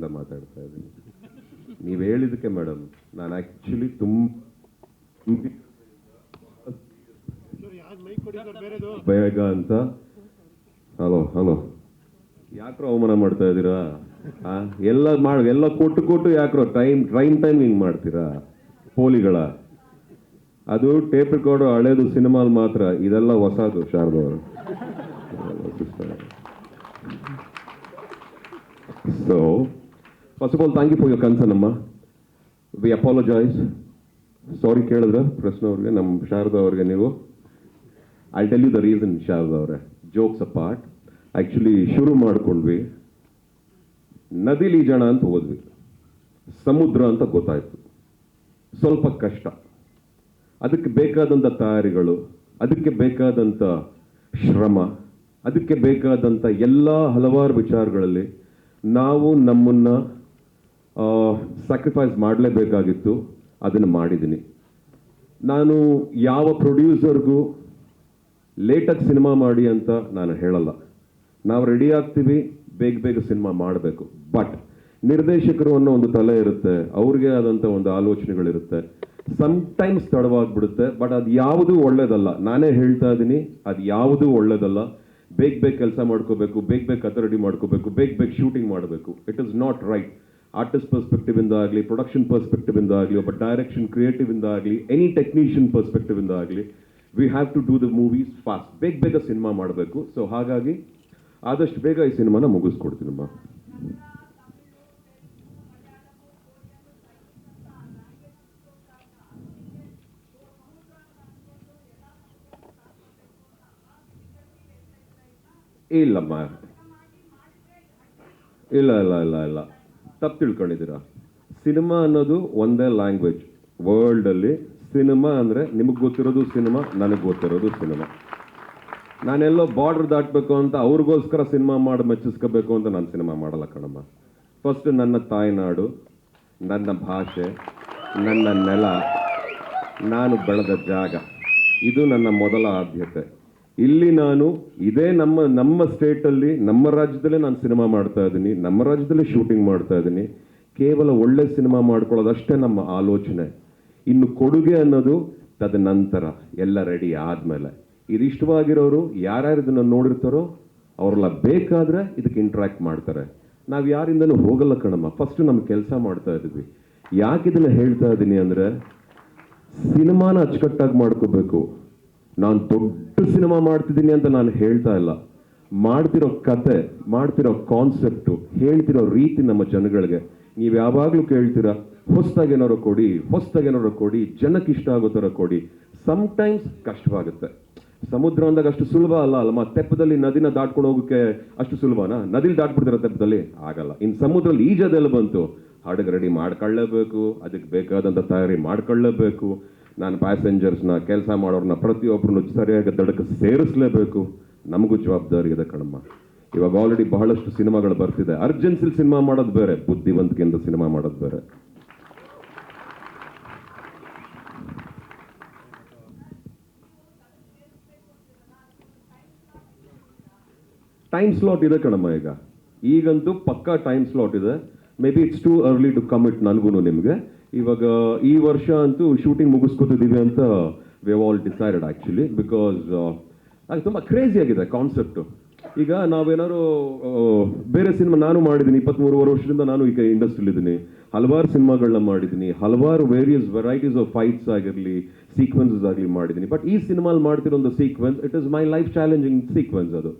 ಖುಷಿಯಿಂದ ಮಾತಾಡ್ತಾ ಇದ್ದೀನಿ. ನೀವು ಹೇಳಿದ್ದಕ್ಕೆ ಮೇಡಮ್, ನಾನು ಆ್ಯಕ್ಚುಲಿ ಬೇಗ ಅಂತ ಹಲೋ ಯಾಕ್ರೋ ಅವಮಾನ ಮಾಡ್ತಾ ಇದ್ದೀರಾ? ಎಲ್ಲ ಕೊಟ್ಟು ಯಾಕ್ರೋ ಟೈಮ್ ಹಿಂಗೆ ಮಾಡ್ತೀರಾ ಪೋಲಿಗಳ? ಅದು ಟೇಪ್ ರೆಕಾರ್ಡು ಹಳೇದು ಸಿನಿಮಾಲ್ ಮಾತ್ರ, ಇದೆಲ್ಲ ಹೊಸದು ಶಾರದವರು. So first of all thank you for your concern ಅಮ್ಮ. We apologise. ಸಾರಿ ಕೇಳಿದ್ರ ಪ್ರಶ್ನೆ ಅವ್ರಿಗೆ, ನಮ್ಮ ಶಾರದಾ ಅವ್ರಿಗೆ ನೀವು. I tell you the reason Sharada ಅವರೇ, ಜೋಕ್ಸ್ ಅಪಾರ್ಟ್. ಆ್ಯಕ್ಚುಲಿ ಶುರು ಮಾಡ್ಕೊಂಡ್ವಿ, ನದಿಲಿ ಈಜೋಣ ಅಂತ ಹೋದ್ವಿ, ಸಮುದ್ರ ಅಂತ ಗೊತ್ತಾಯ್ತು. ಸ್ವಲ್ಪ ಕಷ್ಟ, ಅದಕ್ಕೆ ಬೇಕಾದಂಥ ತಯಾರಿಗಳು, ಅದಕ್ಕೆ ಬೇಕಾದಂಥ ಶ್ರಮ, ಅದಕ್ಕೆ ಬೇಕಾದಂಥ ಎಲ್ಲ ಹಲವಾರು ವಿಚಾರಗಳಲ್ಲಿ ನಾವು ನಮ್ಮನ್ನು ಸ್ಯಾಕ್ರಿಫೈಸ್ ಮಾಡಲೇಬೇಕಾಗಿತ್ತು. ಅದನ್ನು ಮಾಡಿದ್ದೀನಿ. ನಾನು ಯಾವ ಪ್ರೊಡ್ಯೂಸರ್ಗೂ ಲೇಟಾಗಿ ಸಿನಿಮಾ ಮಾಡಿ ಅಂತ ನಾನು ಹೇಳಲ್ಲ. ನಾವು ರೆಡಿ ಆಗ್ತೀವಿ, ಬೇಗ ಸಿನಿಮಾ ಮಾಡಬೇಕು. ಬಟ್ ನಿರ್ದೇಶಕರು ಅನ್ನೋ ಒಂದು ತಲೆ ಇರುತ್ತೆ, ಅವ್ರಿಗೆ ಆದಂಥ ಒಂದು ಆಲೋಚನೆಗಳಿರುತ್ತೆ. ಸಮ್ಟೈಮ್ಸ್ ತಡವಾಗ್ಬಿಡುತ್ತೆ, ಬಟ್ ಅದು ಯಾವುದೂ ಒಳ್ಳೇದಲ್ಲ. ನಾನೇ ಹೇಳ್ತಾ ಇದ್ದೀನಿ, ಅದು ಯಾವುದೂ ಒಳ್ಳೇದಲ್ಲ. ಬೇಗ ಕೆಲಸ ಮಾಡ್ಕೋಬೇಕು, ಬೇಗ ಕತೆ ರೆಡಿ ಮಾಡ್ಕೋಬೇಕು, ಬೇಗ ಶೂಟಿಂಗ್ ಮಾಡಬೇಕು. It is not right. Artist perspective ಇಂದ ಆಗಲಿ, ಪ್ರೊಡಕ್ಷನ್ ಪರ್ಸ್ಪೆಕ್ಟಿವ್ ಇಂದ ಆಗಲಿ, ಒಬ್ಬ ಡೈರೆಕ್ಷನ್ ಕ್ರಿಯೇಟಿವ್ ಇಂದ ಆಗಲಿ, ಎನಿ ಟೆಕ್ನಿಷಿಯನ್ ಪರ್ಸ್ಪೆಕ್ಟಿವ್ ಇಂದ ಆಗಲಿ, we have to do the movies fast. ಬೇಗ ಸಿನಿಮಾ ಮಾಡಬೇಕು. ಸೊ ಹಾಗಾಗಿ ಆದಷ್ಟು ಬೇಗ ಈ ಸಿನಿಮಾನ ಮುಗಿಸ್ಕೊಡ್ತೀನಮ್ಮ. ಇಲ್ಲಮ್ಮ, ಇಲ್ಲ ತಪ್ಪು ತಿಳ್ಕೊಂಡಿದ್ದೀರಾ. ಸಿನಿಮಾ ಅನ್ನೋದು ಒಂದೇ ಲ್ಯಾಂಗ್ವೇಜ್. ವರ್ಲ್ಡಲ್ಲಿ ಸಿನಿಮಾ ಅಂದರೆ ನಿಮಗೆ ಗೊತ್ತಿರೋದು ಸಿನಿಮಾ, ನನಗೆ ಗೊತ್ತಿರೋದು ಸಿನಿಮಾ. ನಾನೆಲ್ಲೋ ಬಾರ್ಡ್ರ್ ದಾಟಬೇಕು ಅಂತ ಅವ್ರಿಗೋಸ್ಕರ ಸಿನಿಮಾ ಮಾಡಿ ಮೆಚ್ಚಿಸ್ಕೋಬೇಕು ಅಂತ ನಾನು ಸಿನಿಮಾ ಮಾಡಲ್ಲ ಕಣಮ್ಮ. ಫಸ್ಟ್ ನನ್ನ ತಾಯ್ನಾಡು, ನನ್ನ ಭಾಷೆ, ನನ್ನ ನೆಲ, ನಾನು ಬೆಳೆದ ಜಾಗ, ಇದು ನನ್ನ ಮೊದಲ ಆದ್ಯತೆ. ಇಲ್ಲಿ ನಾನು ಇದೇ ನಮ್ಮ ಸ್ಟೇಟಲ್ಲಿ, ನಮ್ಮ ರಾಜ್ಯದಲ್ಲೇ ನಾನು ಸಿನಿಮಾ ಮಾಡ್ತಾ ಇದ್ದೀನಿ, ನಮ್ಮ ರಾಜ್ಯದಲ್ಲೇ ಶೂಟಿಂಗ್ ಮಾಡ್ತಾ ಇದ್ದೀನಿ. ಕೇವಲ ಒಳ್ಳೆ ಸಿನಿಮಾ ಮಾಡ್ಕೊಳ್ಳೋದಷ್ಟೇ ನಮ್ಮ ಆಲೋಚನೆ. ಇನ್ನು ಕೊಡುಗೆ ಅನ್ನೋದು ತದನಂತರ, ಎಲ್ಲ ರೆಡಿ ಆದಮೇಲೆ. ಇದು ಇಷ್ಟವಾಗಿರೋರು ಯಾರ್ಯಾರು ಇದನ್ನು ನೋಡಿರ್ತಾರೋ ಅವರೆಲ್ಲ ಬೇಕಾದರೆ ಇದಕ್ಕೆ ಇಂಟ್ರ್ಯಾಕ್ಟ್ ಮಾಡ್ತಾರೆ. ನಾವು ಯಾರಿಂದನೂ ಹೋಗಲ್ಲ ಕಣಮ್ಮ. ಫಸ್ಟ್ ನಮ್ಮ ಕೆಲಸ ಮಾಡ್ತಾ ಇದ್ವಿ. ಯಾಕೆ ಇದನ್ನು ಹೇಳ್ತಾ ಇದ್ದೀನಿ ಅಂದರೆ, ಸಿನಿಮಾನ ಅಚ್ಚುಕಟ್ಟಾಗಿ ಮಾಡ್ಕೋಬೇಕು. ನಾನು ದೊಡ್ಡ ಸಿನಿಮಾ ಮಾಡ್ತಿದ್ದೀನಿ ಅಂತ ನಾನು ಹೇಳ್ತಾ ಇಲ್ಲ. ಮಾಡ್ತಿರೋ ಕತೆ, ಮಾಡ್ತಿರೋ ಕಾನ್ಸೆಪ್ಟು, ಹೇಳ್ತಿರೋ ರೀತಿ ನಮ್ಮ ಜನಗಳಿಗೆ ನೀವು ಯಾವಾಗಲೂ ಕೇಳ್ತೀರಾ, ಹೊಸ್ದಾಗೇನಾರು ಕೊಡಿ, ಜನಕ್ಕೆ ಇಷ್ಟ ಆಗೋ ಥರ ಕೊಡಿ. ಸಮ್ಟೈಮ್ಸ್ ಕಷ್ಟವಾಗುತ್ತೆ. ಸಮುದ್ರ ಅಂದಾಗ ಅಷ್ಟು ಸುಲಭ ಅಲ್ಲಮ್ಮ. ತೆಪ್ಪದಲ್ಲಿ ನದಿನ ದಾಟ್ಕೊಂಡು ಹೋಗೋಕ್ಕೆ ಅಷ್ಟು ಸುಲಭನಾ? ನದಿಲಿ ದಾಟ್ಬಿಡ್ತೀರ ತೆಪ್ಪದಲ್ಲಿ? ಆಗಲ್ಲ. ಇನ್ನು ಸಮುದ್ರದಲ್ಲಿ ಈಜೋದೆಲ್ಲ ಬಂತು? ಹಡಗು ರೆಡಿ ಮಾಡ್ಕೊಳ್ಳೇಬೇಕು, ಅದಕ್ಕೆ ಬೇಕಾದಂಥ ತಯಾರಿ ಮಾಡ್ಕೊಳ್ಳೇಬೇಕು. ನಾನು ಪ್ಯಾಸೆಂಜರ್ಸ್ನ, ಕೆಲಸ ಮಾಡೋರನ್ನ ಪ್ರತಿಯೊಬ್ಬರನ್ನು ಸರಿಯಾಗಿ ದಡಕ್ಕೆ ಸೇರಿಸಲೇಬೇಕು. ನಮಗೂ ಜವಾಬ್ದಾರಿ ಇದೆ ಕಣಮ್ಮ. ಇವಾಗ ಆಲ್ರೆಡಿ ಬಹಳಷ್ಟು ಸಿನಿಮಾಗಳು ಬರ್ತಿದೆ. ಅರ್ಜೆನ್ಸಿಲಿ ಸಿನಿಮಾ ಮಾಡೋದು ಬೇರೆ, ಬುದ್ಧಿವಂತಿಕೆಯಿಂದ ಸಿನಿಮಾ ಮಾಡೋದು ಬೇರೆ. ಟೈಮ್ ಸ್ಲಾಟ್ ಇದೆ ಕಣಮ್ಮ. ಈಗಂತೂ ಪಕ್ಕಾ ಟೈಮ್ ಸ್ಲಾಟ್ ಇದೆ. Maybe it's too early to commit ನನಗೂ ನಿಮಗೆ. ಇವಾಗ ಈ ವರ್ಷ ಅಂತೂ ಶೂಟಿಂಗ್ ಮುಗಿಸ್ಕೊತಿದ್ದೀವಿ ಅಂತ we have all decided actually. Because ಅದು ತುಂಬ ಕ್ರೇಜಿ ಆಗಿದೆ ಕಾನ್ಸೆಪ್ಟು. ಈಗ ನಾವೇನಾದ್ರು ಬೇರೆ ಸಿನಿಮಾ ನಾನು ಮಾಡಿದ್ದೀನಿ, 23 ವರ್ಷದಿಂದ ನಾನು ಈಗ ಇಂಡಸ್ಟ್ರಿಲಿದ್ದೀನಿ. ಹಲವಾರು ಸಿನಿಮಾಗಳನ್ನ ಮಾಡಿದ್ದೀನಿ, ಹಲವಾರು ವೇರಿಯಸ್ ವೆರೈಟೀಸ್ ಆಫ್ ಫೈಟ್ಸ್ ಆಗಿರಲಿ, ಸೀಕ್ವೆನ್ಸಸ್ ಆಗಲಿ ಮಾಡಿದ್ದೀನಿ. ಬಟ್ ಈ ಸಿನಿಮಾಲ್ ಮಾಡ್ತಿರೋ ಒಂದು sequence, it is my life challenging sequence. ಅದು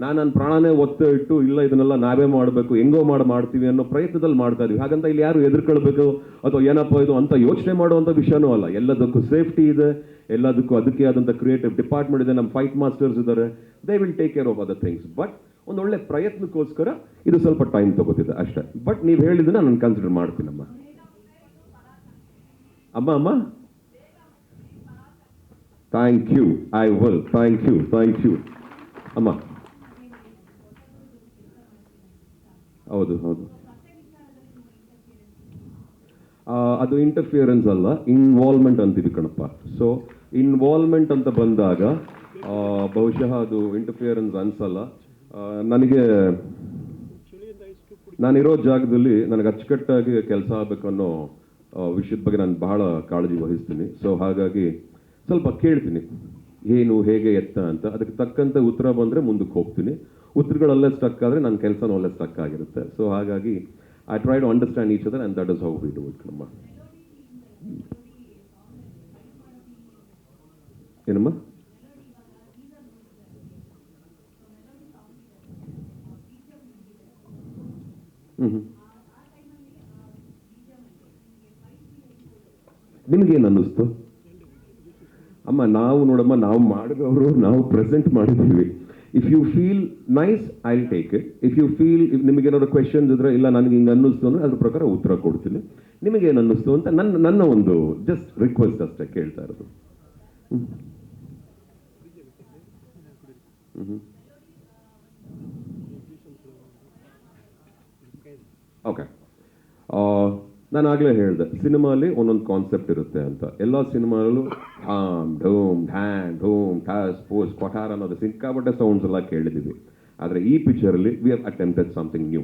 ನನ್ನ ಪ್ರಾಣನೇ ಒತ್ತು ಇಟ್ಟು, ಇಲ್ಲ ಇದನ್ನೆಲ್ಲ ನಾವೇ ಮಾಡಬೇಕು, ಹೆಂಗೋ ಮಾಡ್ತೀವಿ ಅನ್ನೋ ಪ್ರಯತ್ನದಲ್ಲಿ ಮಾಡ್ತಾ ಇದೀವಿ. ಹಾಗಂತ ಇಲ್ಲಿ ಯಾರು ಎದುರ್ಕೊಳ್ಬೇಕು ಅಥವಾ ಏನಪ್ಪ ಇದು ಅಂತ ಯೋಚನೆ ಮಾಡುವಂಥ ವಿಷಯನೂ ಅಲ್ಲ. ಎಲ್ಲದಕ್ಕೂ ಸೇಫ್ಟಿ ಇದೆ, ಎಲ್ಲದಕ್ಕೂ ಅದಕ್ಕೆ ಆದಂಥ ಕ್ರಿಯೇಟಿವ್ ಡಿಪಾರ್ಟ್ಮೆಂಟ್ ಇದೆ, ನಮ್ಮ ಫೈಟ್ ಮಾಸ್ಟರ್ಸ್ ಇದ್ದಾರೆ. They will take care of other things. But ಒಂದೊಳ್ಳೆ ಪ್ರಯತ್ನಕ್ಕೋಸ್ಕರ ಇದು ಸ್ವಲ್ಪ ಟೈಮ್ ತಗೋತಿದೆ ಅಷ್ಟೇ. ಬಟ್ ನೀವು ಹೇಳಿದ್ದನ್ನ ನಾನು ಕನ್ಸಿಡರ್ ಮಾಡ್ತೀನಮ್ಮ. ಅಮ್ಮ thank you. I will. Thank you ಅಮ್ಮ. ಹೌದು, ಅದು ಇಂಟರ್ಫಿಯರೆನ್ಸ್ ಅಲ್ಲ, ಇನ್ವಾಲ್ವ್ಮೆಂಟ್ ಅಂತೀವಿ ಕಣಪ್ಪ. ಸೊ ಇನ್ವಾಲ್ವ್ಮೆಂಟ್ ಅಂತ ಬಂದಾಗ ಬಹುಶಃ ಅದು ಇಂಟರ್ಫಿಯರೆನ್ಸ್ ಅನ್ಸಲ್ಲ ನನಗೆ. ನಾನಿರೋ ಜಾಗದಲ್ಲಿ ನನಗೆ ಅಚ್ಚುಕಟ್ಟಾಗಿ ಕೆಲಸ ಆಗಬೇಕು ಅನ್ನೋ ವಿಷಯದ ಬಗ್ಗೆ ನಾನು ಬಹಳ ಕಾಳಜಿ ವಹಿಸ್ತೀನಿ. ಸೊ ಹಾಗಾಗಿ ಸ್ವಲ್ಪ ಕೇಳ್ತೀನಿ ಏನು ಹೇಗೆ ಎತ್ತ ಅಂತ, ಅದಕ್ಕೆ ತಕ್ಕಂತೆ ಉತ್ತರ ಬಂದರೆ ಮುಂದಕ್ಕೆ ಹೋಗ್ತೀನಿ. ಉತ್ತರಗಳಲ್ಲೇ ಸ್ಟಕ್ ಆದರೆ ನನ್ನ ಕೆಲಸನೂ ಅಲ್ಲೇ ಸ್ಟಕ್ ಆಗಿರುತ್ತೆ. ಸೊ ಹಾಗಾಗಿ I try to understand each other and that is how we do it. ನಮ್ಮ ಏನಮ್ಮ ನಿಮ್ಗೇನು ಅನ್ನಿಸ್ತು ಅಮ್ಮ? ನಾವು ನೋಡಮ್ಮ, ನಾವು ಮಾಡಿದವರು, ನಾವು ಪ್ರೆಸೆಂಟ್ ಮಾಡಿದ್ದೀವಿ. If you feel nice I will take it. If you feel ನಿಮಗೇನಾದ್ರು ಕ್ವೆಶನ್ಸ್ ಇದ್ರೆ, ಇಲ್ಲ ನನಗೆ ಹಿಂಗೆ ಅನ್ನಿಸ್ತು ಅಂದರೆ ಅದ್ರ ಪ್ರಕಾರ ಉತ್ತರ ಕೊಡ್ತೀನಿ. ನಿಮಗೇನು ಅನ್ನಿಸ್ತು ಅಂತ ನನ್ನ ಒಂದು ಜಸ್ಟ್ ರಿಕ್ವೆಸ್ಟ್ ಅಷ್ಟೇ ಕೇಳ್ತಾ ಇರೋದು. ಓಕೆ, ನಾನು ಆಗಲೇ ಹೇಳಿದೆ ಸಿನಿಮಾಲಿ ಒಂದೊಂದು ಕಾನ್ಸೆಪ್ಟ್ ಇರುತ್ತೆ ಅಂತ. ಎಲ್ಲ ಸಿನಿಮಾದಲ್ಲೂ ಢೂಮ್ ಢ್ಯಾನ್ ಢೂಮ್ ಠಾಸ್ ಪೋಸ್ ಕೊಠಾರ್ ಅನ್ನೋದು ಸಿಕ್ಕಾಪಟ್ಟೆ ಸೌಂಡ್ಸ್ ಎಲ್ಲ ಕೇಳಿದ್ದೀವಿ. ಆದರೆ ಈ ಪಿಕ್ಚರಲ್ಲಿ we have attempted something new.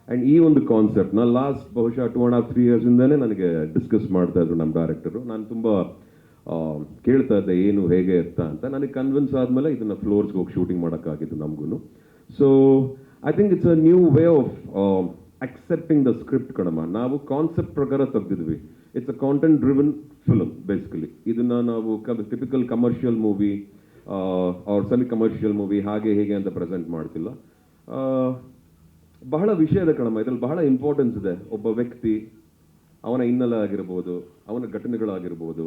And ಈ ಒಂದು ಕಾನ್ಸೆಪ್ಟ್ನ ಲಾಸ್ಟ್ ಬಹುಶಃ 2.5-3 ಇಯರ್ಸಿಂದನೇ ನನಗೆ ಡಿಸ್ಕಸ್ ಮಾಡ್ತಾ ಇದ್ರು ನಮ್ಮ ಡೈರೆಕ್ಟರು. ನಾನು ತುಂಬ ಕೇಳ್ತಾ ಇದ್ದೆ ಏನು ಹೇಗೆ ಎತ್ತ ಅಂತ. ನನಗೆ ಕನ್ವಿನ್ಸ್ ಆದಮೇಲೆ ಇದನ್ನು ಫ್ಲೋರ್ಸ್ಗೆ ಹೋಗಿ ಶೂಟಿಂಗ್ ಮಾಡೋಕ್ಕಾಗಿದ್ದು ನಮಗೂ. So I think it's a new way of accepting the script ಕಣಮ್ಮ. ನಾವು ಕಾನ್ಸೆಪ್ಟ್ ಪ್ರಕಾರ ತೆಗೆದಿದ್ವಿ. It's a content driven film basically. ಇದನ್ನು ನಾವು ಟಿಪಿಕಲ್ ಕಮರ್ಷಿಯಲ್ ಮೂವಿ ಅವ್ರ ಸೆಮಿ ಕಮರ್ಷಿಯಲ್ ಮೂವಿ ಹಾಗೆ ಹೇಗೆ ಅಂತ ಪ್ರೆಸೆಂಟ್ ಮಾಡ್ತಿಲ್ಲ. ಬಹಳ ವಿಷಯ ಇದೆ ಕಣಮ್ಮ ಇದರಲ್ಲಿ, ಬಹಳ ಇಂಪಾರ್ಟೆನ್ಸ್ ಇದೆ. ಒಬ್ಬ ವ್ಯಕ್ತಿ, ಅವನ ಹಿನ್ನೆಲೆ ಆಗಿರ್ಬೋದು, ಅವನ ಘಟನೆಗಳಾಗಿರ್ಬೋದು,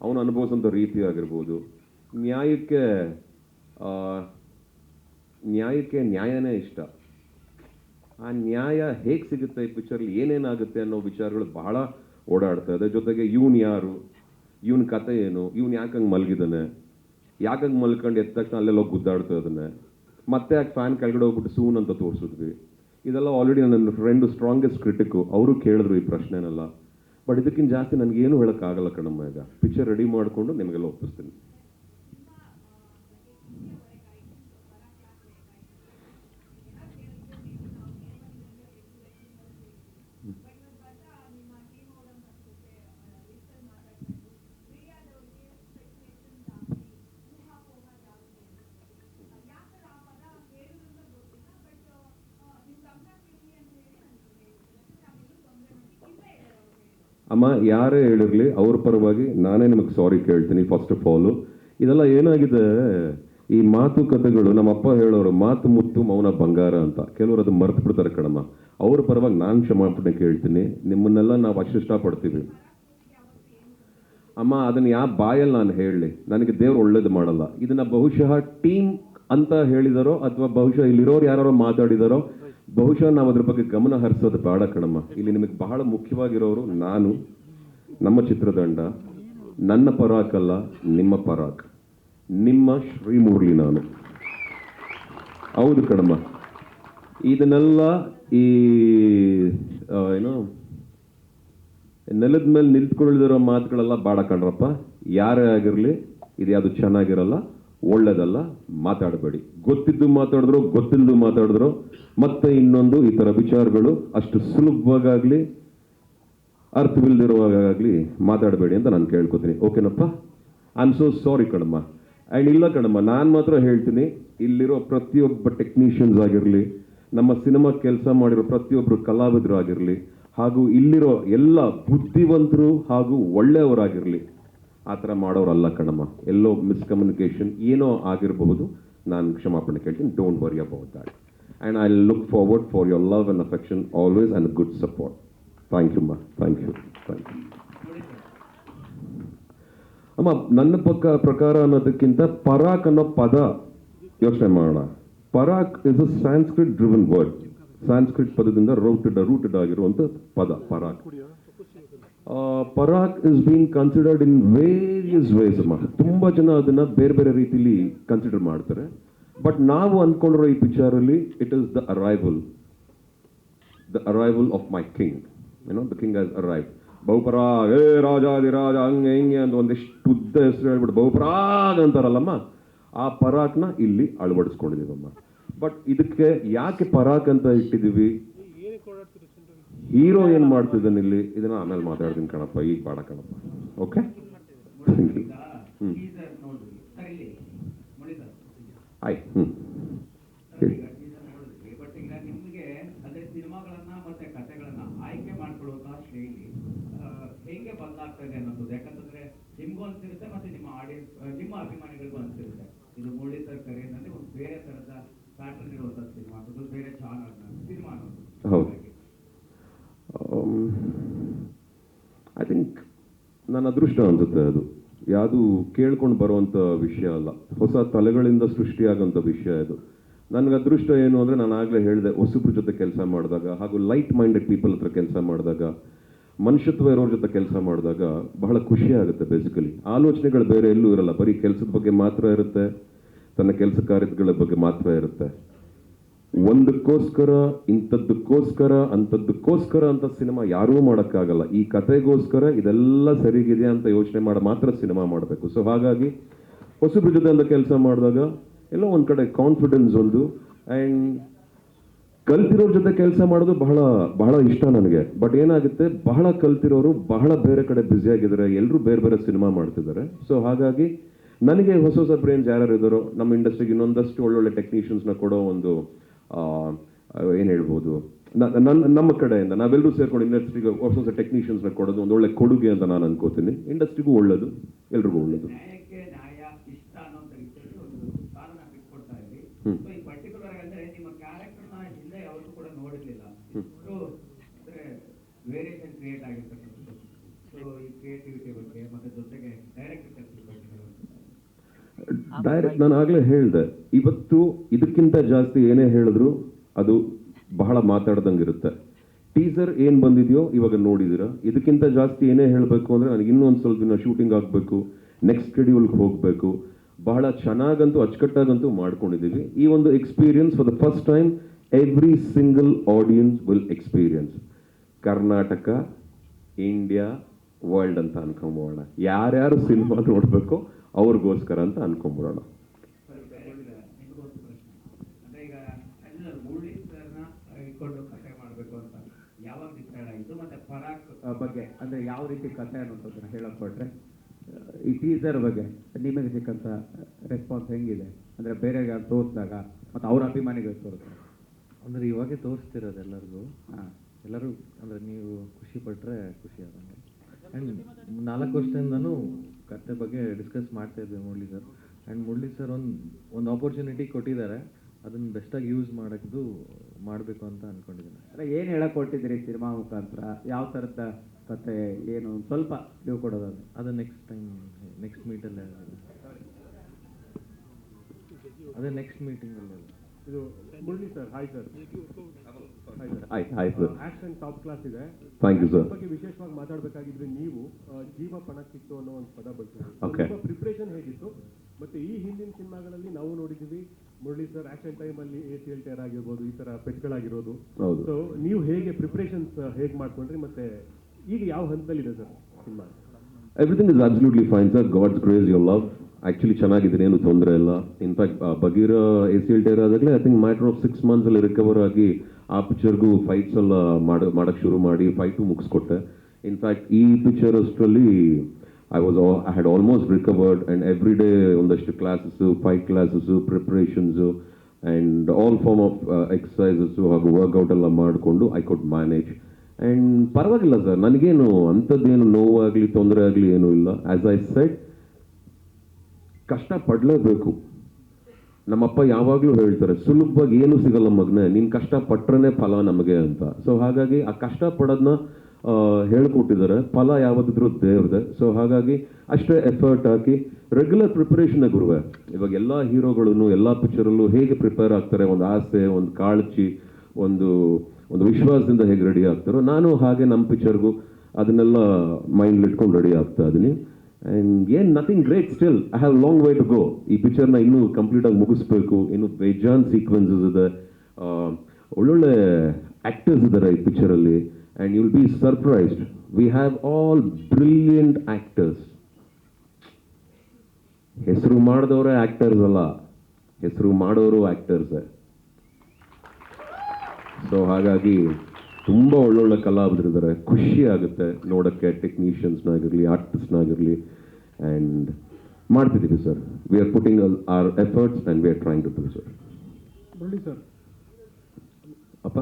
ಅವನು ಅನುಭವಿಸೋಂಥ ರೀತಿ ಆಗಿರ್ಬೋದು, ನ್ಯಾಯಕ್ಕೆ ನ್ಯಾಯನೇ ಇಷ್ಟ. ಆ ನ್ಯಾಯ ಹೇಗೆ ಸಿಗುತ್ತೆ ಈ ಪಿಕ್ಚರ್ಲಿ, ಏನೇನಾಗುತ್ತೆ ಅನ್ನೋ ವಿಚಾರಗಳು ಬಹಳ ಓಡಾಡ್ತಾ ಇದೆ. ಜೊತೆಗೆ ಇವನು ಯಾರು, ಇವನ ಕತೆ ಏನು, ಇವನು ಯಾಕಂಗೆ ಮಲಗಿದ್ದಾನೆ, ಯಾಕಂಗೆ ಮಲ್ಕೊಂಡು ಎದ್ದ ತಕ್ಷಣ ಅಲ್ಲೆಲ್ಲೋಗಿ ಗುದ್ದಾಡ್ತಾ ಇದ್ದಾನೆ, ಮತ್ತೆ ಯಾಕೆ ಫ್ಯಾನ್ ಕೆಳಗಡೆ ಹೋಗ್ಬಿಟ್ಟು ಸೂನ್ ಅಂತ ತೋರಿಸಿದ್ವಿ. ಇದೆಲ್ಲ ಆಲ್ರೆಡಿ ನನ್ನ ಫ್ರೆಂಡು ಸ್ಟ್ರಾಂಗೆಸ್ಟ್ ಕ್ರಿಟಿಕ್ಕು, ಅವರು ಕೇಳಿದ್ರು ಈ ಪ್ರಶ್ನೆನೆಲ್ಲ. ಬಟ್ ಇದಕ್ಕಿಂತ ಜಾಸ್ತಿ ನನಗೇನು ಹೇಳೋಕ್ಕಾಗಲ್ಲ ಕಣಮ್ಮ. ಈಗ ಪಿಕ್ಚರ್ ರೆಡಿ ಮಾಡಿಕೊಂಡು ನಿಮಗೆಲ್ಲ ಒಪ್ಪಿಸ್ತೀನಿ. ಅಮ್ಮ ಯಾರೇ ಹೇಳಿರಲಿ ಅವ್ರ ಪರವಾಗಿ ನಾನೇ ನಿಮಗೆ ಸಾರಿ ಕೇಳ್ತೀನಿ. ಫಸ್ಟ್ ಆಫ್ ಆಲು ಇದೆಲ್ಲ ಏನಾಗಿದೆ, ಈ ಮಾತುಕತೆಗಳು ನಮ್ಮಪ್ಪ ಹೇಳೋರು ಮಾತು ಮುತ್ತು ಮೌನ ಬಂಗಾರ ಅಂತ. ಕೆಲವರು ಅದು ಮರ್ತು ಬಿಡ್ತಾರೆ ಕಣಮ್ಮ. ಅವ್ರ ಪರವಾಗಿ ನಾನು ಕ್ಷಮಾಪಣೆ ಕೇಳ್ತೀನಿ. ನಿಮ್ಮನ್ನೆಲ್ಲ ನಾವು ಅಷ್ಟು ಇಷ್ಟಪಡ್ತೀವಿ ಅಮ್ಮ. ಅದನ್ನು ಯಾವ ಬಾಯಲ್ಲಿ ನಾನು ಹೇಳಲಿ, ನನಗೆ ದೇವ್ರು ಒಳ್ಳೇದು ಮಾಡಲ್ಲ. ಇದನ್ನು ಬಹುಶಃ ಟೀಮ್ ಅಂತ ಹೇಳಿದಾರೋ ಅಥವಾ ಬಹುಶಃ ಇಲ್ಲಿರೋರು ಯಾರೋ ಮಾತಾಡಿದಾರೋ, ಬಹುಶಃ ನಾವು ಅದ್ರ ಬಗ್ಗೆ ಗಮನ ಹರಿಸೋದು ಬೇಡ ಕಣಮ್ಮ. ಇಲ್ಲಿ ನಿಮಗೆ ಬಹಳ ಮುಖ್ಯವಾಗಿರೋರು ನಾನು, ನಮ್ಮ ಚಿತ್ರತಂಡ, ನನ್ನ ಪರಾಕ್ ಅಲ್ಲ ನಿಮ್ಮ ಪರಾಕ್, ನಿಮ್ಮ ಶ್ರೀಮುರಳಿ ನಾನು. ಹೌದು ಕಣಮ್ಮ. ಇದನ್ನೆಲ್ಲ ಈ ಏನೋ ನೆಲದ ಮೇಲೆ ನಿಂತ್ಕೊಳ್ಳದಿರೋ ಮಾತುಗಳೆಲ್ಲ ಬೇಡ ಕಣ್ರಪ್ಪ. ಯಾರೇ ಆಗಿರಲಿ ಇದು ಯಾವುದು ಚೆನ್ನಾಗಿರಲ್ಲ, ಒಳ್ಳೇದಲ್ಲ, ಮಾತಾಡಬೇಡಿ. ಗೊತ್ತಿದ್ದು ಮಾತಾಡಿದ್ರು ಗೊತ್ತಿಲ್ಲದು ಮಾತಾಡಿದ್ರು ಮತ್ತೆ ಇನ್ನೊಂದು ಈ ಥರ ವಿಚಾರಗಳು ಅಷ್ಟು ಸುಲಭವಾಗಲಿ ಅರ್ಥವಿಲ್ಲದಿರುವಾಗಲಿ ಮಾತಾಡಬೇಡಿ ಅಂತ ನಾನು ಕೇಳ್ಕೊತೀನಿ. ಓಕೆನಪ್ಪ? ಐ ಆಮ್ ಸೋ ಸಾರಿ ಕಣಮ್ಮ. ಆ್ಯಂಡ್ ಇಲ್ಲ ಕಣಮ್ಮ, ನಾನು ಮಾತ್ರ ಹೇಳ್ತೀನಿ, ಇಲ್ಲಿರೋ ಪ್ರತಿಯೊಬ್ಬ ಟೆಕ್ನಿಷಿಯನ್ಸ್ ಆಗಿರಲಿ, ನಮ್ಮ ಸಿನಿಮಾ ಕೆಲಸ ಮಾಡಿರೋ ಪ್ರತಿಯೊಬ್ಬರು ಕಲಾವಿದರು ಆಗಿರಲಿ, ಹಾಗೂ ಇಲ್ಲಿರೋ ಎಲ್ಲ ಬುದ್ಧಿವಂತರು ಹಾಗೂ ಒಳ್ಳೆಯವರಾಗಿರಲಿ, ಆ ಥರ ಮಾಡೋರಲ್ಲ ಕಣಮ್ಮ. ಎಲ್ಲೋ ಮಿಸ್ಕಮ್ಯುನಿಕೇಷನ್ ಏನೋ ಆಗಿರಬಹುದು, ನಾನು ಕ್ಷಮಾಪಣೆ ಕೇಳ್ತೀನಿ. Don't worry about that. And I look forward for your love and affection always and good support. Thank you ಅಮ್ಮ. Thank you. ಥ್ಯಾಂಕ್ ಯು ಅಮ್ಮ. ನನ್ನ ಪ್ರಕಾರ ಅನ್ನೋದಕ್ಕಿಂತ ಪರಾಕ್ ಅನ್ನೋ ಪದ ಯೋಚನೆ ಮಾಡೋಣ. ಪರಾಕ್ is a Sanskrit driven word. Sanskrit ಪದದಿಂದ ರೂಟೆಡ್ ಆಗಿರುವಂಥ ಪದ ಪರಾಕ್. ಪರಾಕ್ is been considered in various ways ಅಮ್ಮ. ತುಂಬ ಜನ ಅದನ್ನ ಬೇರೆ ಬೇರೆ ರೀತಿಲಿ ಕನ್ಸಿಡರ್ ಮಾಡ್ತಾರೆ. ಬಟ್ ನಾವು ಅಂದ್ಕೊಂಡಿರೋ ಈ ಪಿಕ್ಚರಲ್ಲಿ it is the arrival of my king. The king has arrived. ಬಹುಪರಾಗ್, ಏ ರಾಜಾದಿರಾಜ ಹಂಗೆ ಹಿಂಗೆ ಅಂತ ಒಂದಿಷ್ಟು ಉದ್ದ ಹೆಸರು ಹೇಳ್ಬಿಟ್ಟು ಬಹುಪರಾಗ್ ಅಂತಾರಲ್ಲಮ್ಮ, ಆ ಪರಾಕ್ನ ಇಲ್ಲಿ ಅಳವಡಿಸ್ಕೊಂಡಿದ್ದೀವಮ್ಮ. ಬಟ್ ಇದಕ್ಕೆ ಯಾಕೆ ಪರಾಕ್ ಅಂತ ಇಟ್ಟಿದ್ದೀವಿ? ಹೀರೋ ಏನು ಮಾಡ್ತಿದ್ದಾನೆ ಇಲ್ಲಿ ಇದನ್ನ ಆಮೇಲೆ ಮಾತಾಡ್ತೀನಿ ಕಣಪ್ಪ, ಈಗ ಬೇಡ ಕಣಪ್ಪ. ಓಕೆ, ಆಯ್ತು. ಬಟ್ ಈಗ ನಿಮಗೆ ಅದೇ ಸಿನಿಮಾಗಳನ್ನ ಮತ್ತೆ ಕಥೆಗಳನ್ನ ಆಯ್ಕೆ ಮಾಡ್ಕೊಳ್ಳುವಂತ ಶೈಲಿ ಹೇಗೆ ಬದಲಾಗ್ತದೆ ಅನ್ನೋದು, ಯಾಕಂತಂದ್ರೆ ನಿಮ್ಗೂ ಅನ್ಸಿರುತ್ತೆ ಮತ್ತೆ ನಿಮ್ಮ ಆಡಿಯನ್ಸ್, ನಿಮ್ಮ ಅಭಿಮಾನಿಗಳಿಗೂ ಅನ್ಸಿರುತ್ತೆ ಇದು ಮುರಳಿ ಸರ್ ಕರೆಯಲ್ಲಿ ಒಂದು ಬೇರೆ ತರದ ಪ್ಯಾಟರ್ನ್ ಇರುವಂತ ಸಿನಿಮಾ, ಅದು ಬೇರೆ ಚಾನಲ್ ಸಿನಿಮಾ ಅನ್ನೋದು. ಹೌದು, ಐ ಥಿಂಕ್ ನನ್ನ ಅದೃಷ್ಟ ಅನ್ಸುತ್ತೆ. ಅದು ಯಾವುದು ಕೇಳ್ಕೊಂಡು ಬರುವಂಥ ವಿಷಯ ಅಲ್ಲ, ಹೊಸ ತಲೆಗಳಿಂದ ಸೃಷ್ಟಿಯಾಗೋಂಥ ವಿಷಯ ಇದು. ನನಗೆ ಅದೃಷ್ಟ ಏನು ಅಂದರೆ, ನಾನು ಆಗಲೇ ಹೇಳಿದೆ, ಹೊಸಬ್ರ ಜೊತೆ ಕೆಲಸ ಮಾಡಿದಾಗ ಹಾಗೂ ಲೈಟ್ ಮೈಂಡೆಡ್ ಪೀಪಲ್ ಹತ್ರ ಕೆಲಸ ಮಾಡಿದಾಗ, ಮನುಷ್ಯತ್ವ ಇರೋರ ಜೊತೆ ಕೆಲಸ ಮಾಡಿದಾಗ ಬಹಳ ಖುಷಿ ಆಗುತ್ತೆ. ಬೇಸಿಕಲಿ ಆಲೋಚನೆಗಳು ಬೇರೆ ಎಲ್ಲೂ ಇರಲ್ಲ, ಬರೀ ಕೆಲಸದ ಬಗ್ಗೆ ಮಾತ್ರ ಇರುತ್ತೆ, ತನ್ನ ಕೆಲಸ ಕಾರ್ಯಗಳ ಬಗ್ಗೆ ಮಾತ್ರ ಇರುತ್ತೆ. ಒಂದಕ್ಕೋಸ್ಕರ ಇಂಥದ್ದಕ್ಕೋಸ್ಕರ ಅಂಥದ್ದಕ್ಕೋಸ್ಕರ ಅಂತ ಸಿನಿಮಾ ಯಾರೂ ಮಾಡೋಕ್ಕಾಗಲ್ಲ. ಈ ಕತೆಗೋಸ್ಕರ ಇದೆಲ್ಲ ಸರಿಗಿದೆಯಾ ಅಂತ ಯೋಚನೆ ಮಾಡಿ ಮಾತ್ರ ಸಿನಿಮಾ ಮಾಡಬೇಕು. ಸೊ ಹಾಗಾಗಿ ಹೊಸಬ್ರ ಜೊತೆ ಅಂತ ಕೆಲಸ ಮಾಡಿದಾಗ ಎಲ್ಲೋ ಒಂದು ಕಡೆ ಕಾನ್ಫಿಡೆನ್ಸ್ ಒಂದು, ಆ್ಯಂಡ್ ಕಲ್ತಿರೋರ ಜೊತೆ ಕೆಲಸ ಮಾಡೋದು ಬಹಳ ಬಹಳ ಇಷ್ಟ ನನಗೆ. ಬಟ್ ಏನಾಗುತ್ತೆ, ಬಹಳ ಕಲ್ತಿರೋರು ಬಹಳ ಬೇರೆ ಕಡೆ ಬ್ಯುಸಿ ಆಗಿದ್ದಾರೆ, ಎಲ್ಲರೂ ಬೇರೆ ಬೇರೆ ಸಿನಿಮಾ ಮಾಡ್ತಿದ್ದಾರೆ. ಸೊ ಹಾಗಾಗಿ ನನಗೆ ಹೊಸ ಹೊಸ ಬ್ರೇನ್ಸ್ ಯಾರ್ಯಾರು ಇದ್ದಾರೋ ನಮ್ಮ ಇಂಡಸ್ಟ್ರಿಗೆ ಇನ್ನೊಂದಷ್ಟು ಒಳ್ಳೊಳ್ಳೆ ಟೆಕ್ನಿಷಿಯನ್ಸ್ನ ಕೊಡೋ ಒಂದು ಏನು ಹೇಳ್ಬೋದು, ನಮ್ಮ ಕಡೆಯಿಂದ ನಾವೆಲ್ಲರೂ ಸೇರ್ಕೊಂಡು ಇಂಡಸ್ಟ್ರಿಗೆ ಹೊಸ ಹೊಸ ಟೆಕ್ನಿಷಿಯನ್ಸ್ನ ಕೊಡೋದು ಒಂದು ಒಳ್ಳೆ ಕೊಡುಗೆ ಅಂತ ನಾನು ಅನ್ಕೋತೀನಿ. ಇಂಡಸ್ಟ್ರಿಗೂ ಒಳ್ಳೇದು, ಎಲ್ರಿಗೂ ಒಳ್ಳೇದು. ಡೈರೆಕ್ಟ್ ನಾನು ಆಗಲೇ ಹೇಳಿದೆ, ಇವತ್ತು ಇದಕ್ಕಿಂತ ಜಾಸ್ತಿ ಏನೇ ಹೇಳಿದ್ರು ಅದು ಬಹಳ ಮಾತಾಡ್ದಂಗಿರುತ್ತೆ. ಟೀಸರ್ ಏನು ಬಂದಿದೆಯೋ ಇವಾಗ ನೋಡಿದ್ದೀರಾ, ಇದಕ್ಕಿಂತ ಜಾಸ್ತಿ ಏನೇ ಹೇಳಬೇಕು ಅಂದರೆ ನನಗೆ ಇನ್ನೂ ಒಂದು ಸ್ವಲ್ಪ ದಿನ ಶೂಟಿಂಗ್ ಆಗಬೇಕು, ನೆಕ್ಸ್ಟ್ ಶೆಡ್ಯೂಲ್ಗೆ ಹೋಗಬೇಕು. ಬಹಳ ಚೆನ್ನಾಗಂತೂ ಅಚ್ಚುಕಟ್ಟಾಗಂತೂ ಮಾಡ್ಕೊಂಡಿದ್ದೀವಿ. ಈ ಒಂದು experience for the first time every single audience will experience. Karnataka, India, world ಅಂತ ಅನ್ಕೊಂಬೋಣ. ಯಾರ್ಯಾರು ಸಿನಿಮಾ ನೋಡಬೇಕು ಅವ್ರಿಗೋಸ್ಕರ ಅಂತ ಅನ್ಕೊಂಬಿಡೋಣ. ಬಗ್ಗೆ ಅಂದರೆ ಯಾವ ರೀತಿ ಕಥೆ ಅನ್ನೋದನ್ನ ಹೇಳಕ್ ಕೊಟ್ರೆ, ಈ ಟೀಸರ್ ಬಗ್ಗೆ ನಿಮಗೆ ಸಿಕ್ಕಂಥ ರೆಸ್ಪಾನ್ಸ್ ಹೆಂಗಿದೆ? ಅಂದರೆ ಬೇರೆ ಯಾರು ತೋರಿಸಿದಾಗ ಮತ್ತು ಅವ್ರ ಅಭಿಮಾನಿಗಳು ತೋರಿಸ್ತಾರೆ ಅಂದರೆ ಇವಾಗೆ ತೋರಿಸ್ತಿರೋದು ಎಲ್ಲರಿಗೂ. ಎಲ್ಲರೂ ಅಂದರೆ ನೀವು ಖುಷಿ ಪಟ್ಟರೆ ಖುಷಿ ಆದಂಗೆ. ಆ್ಯಂಡ್ 4 ವರ್ಷದಿಂದನೂ ಕತೆ ಬಗ್ಗೆ ಡಿಸ್ಕಸ್ ಮಾಡ್ತಾ ಇದ್ವಿ Murali sir. And Murali sir ಒಂದು ಆಪರ್ಚುನಿಟಿ ಕೊಟ್ಟಿದ್ದಾರೆ, ಅದನ್ನು ಬೆಸ್ಟಾಗಿ ಯೂಸ್ ಮಾಡಬೇಕು ಅಂತ ಅಂದ್ಕೊಂಡಿದ್ದೀನಿ. ಅಂದರೆ ಏನು ಹೇಳಕ್ಕೆ ಕೊಟ್ಟಿದ್ದೀರಿ ಸಿನಿಮಾ ಮುಖಾಂತರ? ಯಾವ ಥರದ ಕತೆ ಏನು ಸ್ವಲ್ಪ ನೀವು ಕೊಡೋದಾದ್ರೆ ಅದು ನೆಕ್ಸ್ಟ್ ಮೀಟಲ್ಲೇ, ಅದೇ ನೆಕ್ಸ್ಟ್ ಮೀಟಿಂಗಲ್ಲಿ. ಇದು ಮುರಳಿ ಸರ್, ಹಾಯ್ ಸರ್. ಆಯ್ತು, ಆಕ್ಷನ್ ಟಾಪ್ ಕ್ಲಾಸ್ ಇದೆ. Thank you sir. ಬಗ್ಗೆ ವಿಶೇಷವಾಗಿ ಮಾತಾಡಬೇಕಾಗಿದ್ರೆ ನೀವು ಜೀವ ಪಣಕ್ಕಿತ್ತು ಅನ್ನೋ ಒಂದು ಪದ ಓಕೆ. ಬಳಸಿದ್ರು. ಪ್ರಿಪ್ರೇಷನ್ ಹೇಗಿತ್ತು? ಮತ್ತೆ ಈ ಹಿಂದಿನ ಸಿನಿಮಾಗಳಲ್ಲಿ ನಾವು ನೋಡಿದ್ದೀವಿ ಮುರಳಿ ಸರ್ ಆಕ್ಷನ್ ಟೈಮಲ್ಲಿ ACL ಟೈರ್ ಆಗಿರ್ಬೋದು, ಈ ತರ ಪೆಟ್ಗಳಾಗಿರೋದು. ಸೊ ನೀವು ಹೇಗೆ ಪ್ರಿಪ್ರೇಷನ್ಸ್ ಹೇಗೆ ಮಾಡ್ಕೊಂಡ್ರಿ, ಮತ್ತೆ ಈಗ ಯಾವ ಹಂತದಲ್ಲಿದೆ sir cinema? Everything is absolutely fine sir. God's grace, your love. Actually ಚೆನ್ನಾಗಿದೆ, ಏನು ತೊಂದರೆ ಇಲ್ಲ. ಇನ್ಫ್ಯಾಕ್ಟ್ ಬಗೀರ ACL ಟೈರ್ ಆದಾಗಲೇ I think matter of 6 months recover ಆಗಿ ಆ ಪಿಕ್ಚರ್ಗೂ ಫೈಟ್ಸ್ ಎಲ್ಲ ಮಾಡೋಕ್ಕೆ ಶುರು ಮಾಡಿ ಫೈಟು ಮುಗಿಸ್ಕೊಟ್ಟೆ. ಇನ್ಫ್ಯಾಕ್ಟ್ ಈ ಪಿಕ್ಚರ್ ಅಷ್ಟರಲ್ಲಿ I had almost recovered, and every day ಒಂದಷ್ಟು classes, fight classes, preparations and all form of exercises ಹಾಗೂ ವರ್ಕೌಟ್ ಎಲ್ಲ ಮಾಡಿಕೊಂಡು ಐ ಕುಡ್ ಮ್ಯಾನೇಜ್. ಆ್ಯಂಡ್ ಪರವಾಗಿಲ್ಲ ಸರ್, ನನಗೇನು ಅಂಥದ್ದೇನು ನೋವಾಗಲಿ ತೊಂದರೆ ಆಗಲಿ ಏನೂ ಇಲ್ಲ. ಆ್ಯಸ್ ಐ ಸೆಡ್, ಕಷ್ಟ ಪಡಲೇಬೇಕು. ನಮ್ಮಪ್ಪ ಯಾವಾಗಲೂ ಹೇಳ್ತಾರೆ, ಸುಲಭವಾಗಿ ಏನೂ ಸಿಗಲ್ಲ ಮಗನೇ, ನೀನು ಕಷ್ಟಪಟ್ರೇ ಫಲ ನಮಗೆ ಅಂತ. ಸೊ ಹಾಗಾಗಿ ಆ ಕಷ್ಟಪಡೋದನ್ನ ಹೇಳ್ಕೊಟ್ಟಿದ್ದಾರೆ. ಫಲ ಯಾವತ್ತಿದ್ರೂ ದೇವ್ರದೆ. ಸೊ ಹಾಗಾಗಿ ಅಷ್ಟೇ ಎಫರ್ಟ್ ಹಾಕಿ ರೆಗ್ಯುಲರ್ ಪ್ರಿಪರೇಷನ್ ಗುರುವೆ. ಇವಾಗ ಎಲ್ಲ ಹೀರೋಗಳು ಎಲ್ಲ ಪಿಕ್ಚರಲ್ಲೂ ಹೇಗೆ ಪ್ರಿಪೇರ್ ಆಗ್ತಾರೆ, ಒಂದು ಆಸೆ, ಒಂದು ಕಾಳಜಿ, ಒಂದು ವಿಶ್ವಾಸದಿಂದ ಹೇಗೆ ರೆಡಿ ಆಗ್ತಾರೋ, ನಾನು ಹಾಗೆ ನಮ್ಮ ಪಿಕ್ಚರ್ಗೂ ಅದನ್ನೆಲ್ಲ ಮೈಂಡ್ ಇಟ್ಕೊಂಡು ರೆಡಿ ಆಗ್ತಾ ಇದ್ದೀನಿ. ಆ್ಯಂಡ್ ಏನು nothing great still, I have long way to go. ಈ ಪಿಕ್ಚರ್ನ ಇನ್ನೂ ಕಂಪ್ಲೀಟಾಗಿ ಮುಗಿಸ್ಬೇಕು. ಇನ್ನು ಬೇಜಾನ್ ಸೀಕ್ವೆನ್ಸಸ್ ಇದೆ, ಒಳ್ಳೊಳ್ಳೆ ಆ್ಯಕ್ಟರ್ಸ್ ಇದ್ದಾರೆ ಈ ಪಿಕ್ಚರಲ್ಲಿ. And you'll be surprised. We have all brilliant actors. ಹೆಸರು ಮಾಡಿದವರೇ ಆಕ್ಟರ್ಸ್ ಅಲ್ಲ, ಹೆಸರು ಮಾಡೋರು ಆಕ್ಟರ್ಸ್. ಸೊ ಹಾಗಾಗಿ ತುಂಬ ಒಳ್ಳೊಳ್ಳೆ ಕಲಾವಿದರಿದ್ದಾರೆ. ಖುಷಿ ಆಗುತ್ತೆ ನೋಡೋಕ್ಕೆ, ಟೆಕ್ನಿಷಿಯನ್ಸ್ನಾಗಿರಲಿ, ಆರ್ಟಿಸ್ಟ್ನಾಗಿರಲಿ. ಆ್ಯಂಡ್ ಮಾಡ್ತಿದ್ದೀವಿ sir. We are putting our efforts and we are trying to do sir. Murali sir, ಅಪ್ಪ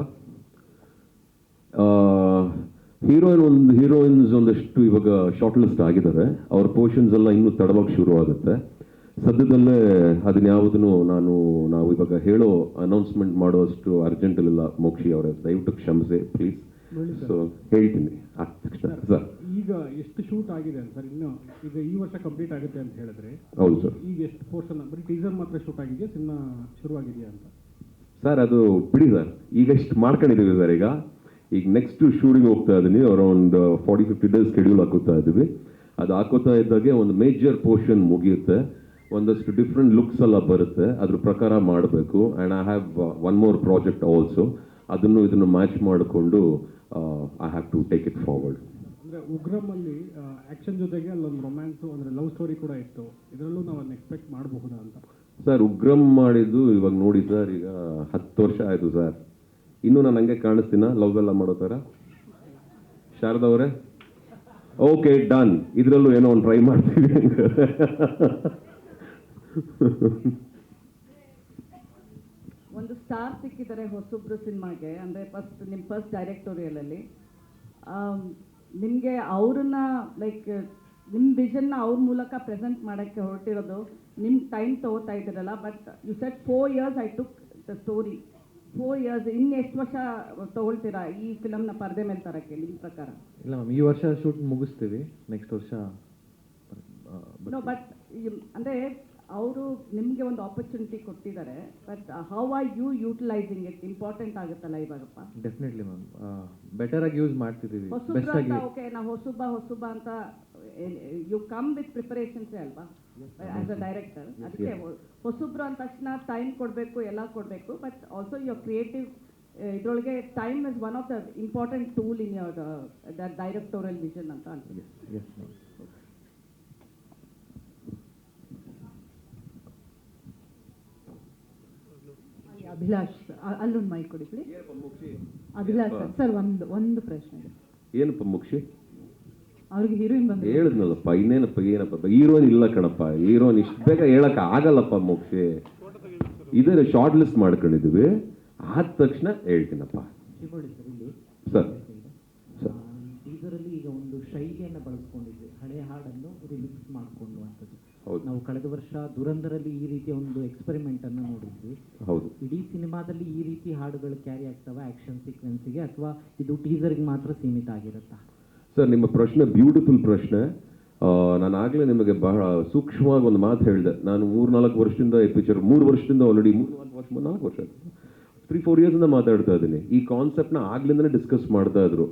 ಹೀರೋಯಿನ್ಸ್ ಒಂದಷ್ಟು ಇವಾಗ ಶಾರ್ಟ್ ಲಿಸ್ಟ್ ಆಗಿದ್ದಾರೆ. ಅವ್ರ ಪೋರ್ಷನ್ಸ್ ಎಲ್ಲ ಇನ್ನೂ ತಡವಾಗಿ ಶುರು ಆಗುತ್ತೆ. ಸದ್ಯದಲ್ಲೇ ಅದನ್ನ ಯಾವುದನ್ನು ನಾವು ಇವಾಗ ಹೇಳೋ ಅನೌನ್ಸ್ಮೆಂಟ್ ಮಾಡೋಷ್ಟು ಅರ್ಜೆಂಟಲ್ಲಿಲ್ಲ. ಮೋಕ್ಷಿ ಅವರೇ, ದಯವಿಟ್ಟು ಕ್ಷಮಿಸಿ ಪ್ಲೀಸ್. ಸೊ ಹೇಳ್ತೀನಿ ಸರ್. ಈಗ ಎಷ್ಟು ಶೂಟ್ ಆಗಿದೆ ಅಂತ ಸರ್? ಇನ್ನು ಈಗ ಈ ವರ್ಷ ಕಂಪ್ಲೀಟ್ ಆಗುತ್ತೆ ಅಂತ ಹೇಳಿದ್ರೆ, ಹೌದು ಸರ್. ಈಗ ಎಷ್ಟು ಪೋರ್ಷನ್, ಬರೀ ಟೀಸರ್ ಮಾತ್ರ ಶೂಟ್ ಆಗಿದೆಯಾ, ಸಿನಿಮಾ ಶುರುವಾಗಿದೆಯಾ ಅಂತ? ಸರ್ ಅದು ಬಿಡಿ ಸರ್, ಈಗ ಎಷ್ಟು ಮಾಡ್ಕೊಂಡಿದ್ದೀವಿ ಸರ್. ಈಗ ನೆಕ್ಸ್ಟ್ ಶೂಟಿಂಗ್ ಹೋಗ್ತಾ ಇದ್ದೀನಿ. ಅರೌಂಡ್ 40-50 ಡೇಸ್ ಶೆಡ್ಯೂಲ್ ಹಾಕೋತಾ ಇದ್ದೀವಿ. ಅದು ಹಾಕೋತಾ ಇದ್ದಾಗೆ ಒಂದು ಮೇಜರ್ ಪೋರ್ಷನ್ ಮುಗಿಯುತ್ತೆ. ಒಂದಷ್ಟು ಡಿಫ್ರೆಂಟ್ ಲುಕ್ಸ್ ಎಲ್ಲ ಬರುತ್ತೆ. ಅದ್ರ ಪ್ರಕಾರ ಮಾಡಬೇಕು. And I have one more project also. ಇದನ್ನು ಮ್ಯಾಚ್ ಮಾಡಿಕೊಂಡು I have to take it forward. ಅಂದರೆ ಉಗ್ರಮಲ್ಲಿ ಆ್ಯಕ್ಷನ್ ಜೊತೆಗೆ ಅಲ್ಲೊಂದು ರೊಮ್ಯಾನ್ಸು, ಅಂದರೆ ಲವ್ ಸ್ಟೋರಿ ಕೂಡ ಇತ್ತು. ಇದರಲ್ಲೂ ನಾವು ಅದನ್ನ ಎಕ್ಸ್ಪೆಕ್ಟ್ ಮಾಡಬಹುದಾ ಅಂತ? ಸರ್ ಉಗ್ರಂ ಮಾಡಿದ್ದು ಇವಾಗ ನೋಡಿ ಸರ್, ಈಗ 10 ವರ್ಷ ಆಯಿತು ಸರ್. ಇನ್ನೂ ನಾನು ಹಂಗೆ ಕಾಣಿಸ್ತೀನ ಲವ್ ಎಲ್ಲ ಮಾಡೋ ಥರ? ಶಾರದಾ ಅವರೇ, ಓಕೆ ಡನ್. ಇದರಲ್ಲೂ ಏನೋ ಒಂದು ಟ್ರೈ ಮಾಡ್ತೀವಿ. ಒಂದು ಸ್ಟಾರ್ ಸಿಕ್ಕಿದ್ದಾರೆ ಹೊಸೊಬ್ರು ಸಿನಿಮಾಗೆ, ಅಂದರೆ ನಿಮ್ಮ ಫಸ್ಟ್ ಡೈರೆಕ್ಟೋರಿಯಲಲ್ಲಿ ನಿಮಗೆ ಅವ್ರನ್ನ ಲೈಕ್ ನಿಮ್ಮ ವಿಷನ್ನ ಅವ್ರ ಮೂಲಕ ಪ್ರೆಸೆಂಟ್ ಮಾಡೋಕ್ಕೆ ಹೊರಟಿರೋದು. ನಿಮ್ಮ ಟೈಮ್ ತೊಗೋತಾ ಇದ್ದೀರಲ್ಲ, but you set 4 years I took the story. 4 years, ಇನ್ನು ಎಷ್ಟು ವರ್ಷ ತೊಗೊಳ್ತೀರಾ ಈ ಫಿಲಮ್ನ ಪರದೆ ಮೇಲೆ ತರೋಕ್ಕೆ ನಿಮ್ಮ ಪ್ರಕಾರ? ಇಲ್ಲ ಮ್ಯಾಮ್, ಈ ವರ್ಷ ಶೂಟ್ ಮುಗಿಸ್ತೀವಿ, ನೆಕ್ಸ್ಟ್ ವರ್ಷ. ನೋ, ಬಟ್ ಅಂದರೆ ಅವರು ನಿಮಗೆ ಒಂದು ಆಪರ್ಚುನಿಟಿ ಕೊಟ್ಟಿದ್ದಾರೆ, but how are you utilising it important ಆಗುತ್ತಲ್ಲ ಇವಾಗಪ್ಪ. ಡೆಫಿನೆಟ್ಲಿ ಮ್ಯಾಮ್, ಬೆಟರ್ ಆಗಿ ಯೂಸ್ ಮಾಡ್ತಿದ್ದೀವಿ, ಬೆಸ್ಟ್ ಆಗಿ. ಓಕೆ, ನಾವು ಹೊಸಬ ಅಂತ ಯು ಕಮ್ ವಿತ್ ಪ್ರಿಪರೇಷನ್ಸೇ ಅಲ್ವಾ ಆಸ್ ಅ ಡೈರೆಕ್ಟರ್. ಅದಕ್ಕೆ ಹೊಸಬ್ರು ಅಂದ ತಕ್ಷಣ ಟೈಮ್ ಕೊಡಬೇಕು, ಎಲ್ಲ ಕೊಡಬೇಕು, ಬಟ್ ಆಲ್ಸೋ ಯುವರ್ ಕ್ರಿಯೇಟಿವ್ ಇದರೊಳಗೆ time is one of the important tool in your directorial vision ಅಂತ ಅನ್ಸುತ್ತೆ. Yes ma'am. ಅಭಿಲಾಷ್ ಅಲ್ಲೊಂದು ಮೈಕ್ ಕೊಡಿ ಪ್ಲೀಸ್. ಅಭಿಲಾಷ್ ಸರ್, ಒಂದು ಪ್ರಶ್ನೆ. ಏನಪ್ಪ ಮುಕ್ಷಿ? ಅವ್ರಿಗೆ ಹೀರೋಯಿನ್ ಬಂದು ಹೇಳಿದ್ನಲ್ಲಪ್ಪ, ಇನ್ನೇನಪ್ಪ ಏನಪ್ಪ, ಹೀರೋಯಿನ್ ಇಲ್ಲ ಕಣಪ್ಪ. ಹೀರೋಯಿನ್ ಇಷ್ಟು ಬೇಗ ಹೇಳಕ್ ಆಗಲ್ಲಪ್ಪ ಮುಕ್ಷಿ. ಇದರ ಶಾರ್ಟ್ ಲಿಸ್ಟ್ ಮಾಡ್ಕೊಂಡಿದ್ದೀವಿ, ಆದ ತಕ್ಷಣ ಹೇಳ್ತೀನಪ್ಪ. ಸರ್ ಇದರಲ್ಲಿ ಈಗ ಒಂದು ಶೈಲಿಯನ್ನು ಬಳಸ್ಕೊಂಡಿದ್ವಿ, ಹಳೆ ಹಾಡನ್ನು ರಿಮಿಕ್ಸ್ ಮಾಡಿಕೊಂಡು ಅಂತದ್ದು. ಹೌದು. ನಾವು ಕಳೆದ ವರ್ಷ ದುರಂದರಲ್ಲಿ ಈ ರೀತಿಯ ಒಂದು ಎಕ್ಸ್ಪೆರಿಮೆಂಟ್ ಅನ್ನು ನೋಡಿದ್ವಿ. ಹೌದು. ಇಡೀ ಸಿನಿಮಾದಲ್ಲಿ ಈ ರೀತಿ ಹಾಡುಗಳು ಕ್ಯಾರಿ ಆಗ್ತವೆ ಆಕ್ಷನ್ ಸೀಕ್ವೆನ್ಸ್ಗೆ, ಅಥವಾ ಇದು ಟೀಸರ್ಗೆ ಮಾತ್ರ ಸೀಮಿತ ಆಗಿರುತ್ತಾ? ಸರ್ ನಿಮ್ಮ ಪ್ರಶ್ನೆ ಬ್ಯೂಟಿಫುಲ್ ಪ್ರಶ್ನೆ. ನಾನು ಆಗಲೇ ನಿಮಗೆ ಬಹಳ ಸೂಕ್ಷ್ಮವಾಗಿ ಒಂದು ಮಾತು ಹೇಳಿದೆ. ನಾನು 3-4 ವರ್ಷದಿಂದ ಈ ಪಿಕ್ಚರ್ 3 ವರ್ಷದಿಂದ ಆಲ್ರೆಡಿ 4 ವರ್ಷ 3-4 ಇಯರ್ಸಿಂದ ಮಾತಾಡ್ತಾ ಇದ್ದೀನಿ. ಈ ಕಾನ್ಸೆಪ್ಟ್ನ ಆಗ್ಲಿಂದನೇ ಡಿಸ್ಕಸ್ ಮಾಡ್ತಾ ಇದ್ರು.